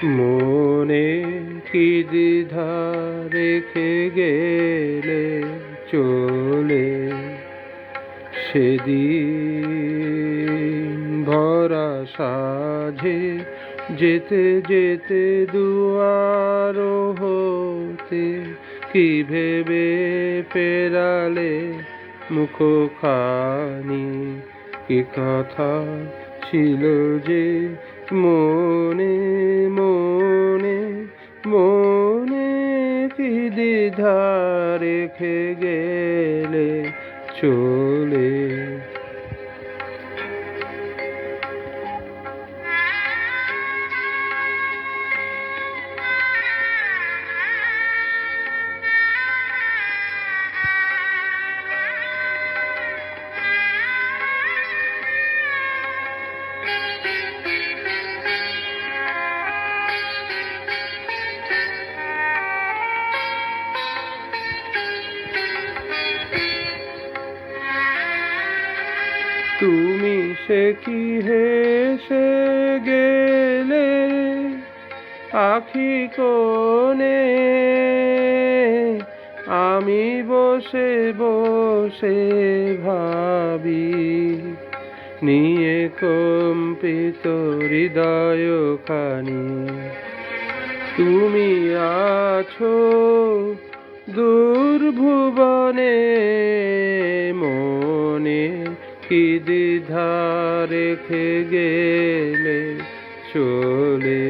মনে কি দ্বিধা রেখে গেলে চলে, সেদিন ভরা সাঝে যেতে যেতে দুয়ার হতে কি ভেবে ফেরালে মুখখানি, কি কথা ছিল যে মনে মনে মনে কি দ্বিধা রেখে গেলে চলে। তুমি সে কি হেসে গেলে আখি কোণে, আমি বসে বসে ভাবি নিয়ে কম্পিত হৃদয় খানি। তুমি আছো দূর ভুবনে, মনে কি দ্বিধা রেখে গেলে চলে।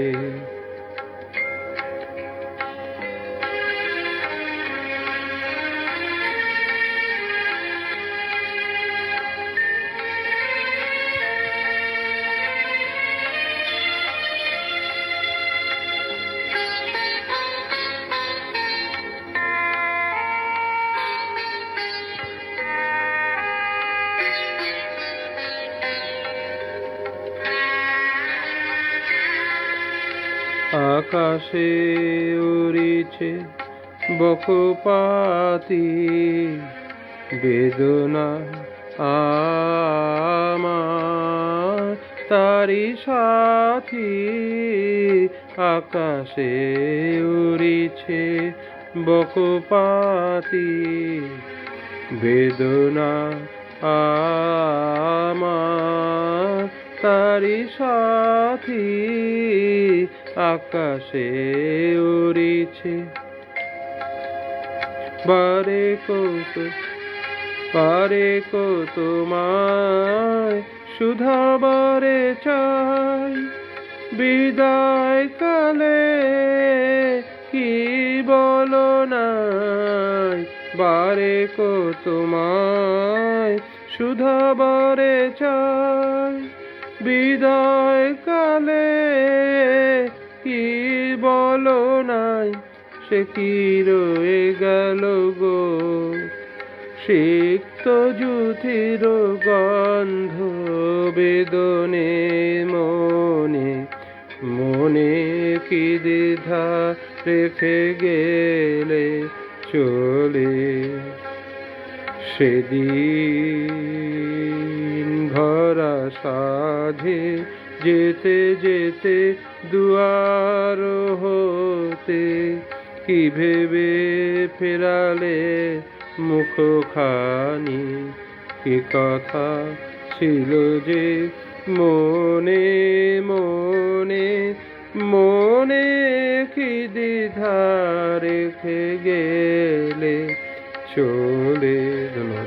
আকাশে উড়িছে বকপাতি বেদনা আমার তারি সাথী। আকাশে উড়িছে বকপাতি বেদনা আমার তারি সাথী। আকাশে উড়িছে পারে কত তোমায় শুধাবারে চাই, বিদায় কালে কি বলো নাই। বারে কত তোমায় শুধাবারে চাই, বিদায় কালে কি বলো নাই। সে কি রয়ে গেল গো সিক্ত জুথির গন্ধ বেদনে মনে, মনে কি দ্বিধা রেখে গেলে চলে। সেদিন ভরা সাঝে যেতে যেতে দুয়ার হতে কি ভেবে ফেরালে মুখখানি, কি কথা ছিল যে মনে মনে মনে কি দ্বিধা রেখে গেলে চলে। ধন্যবাদ।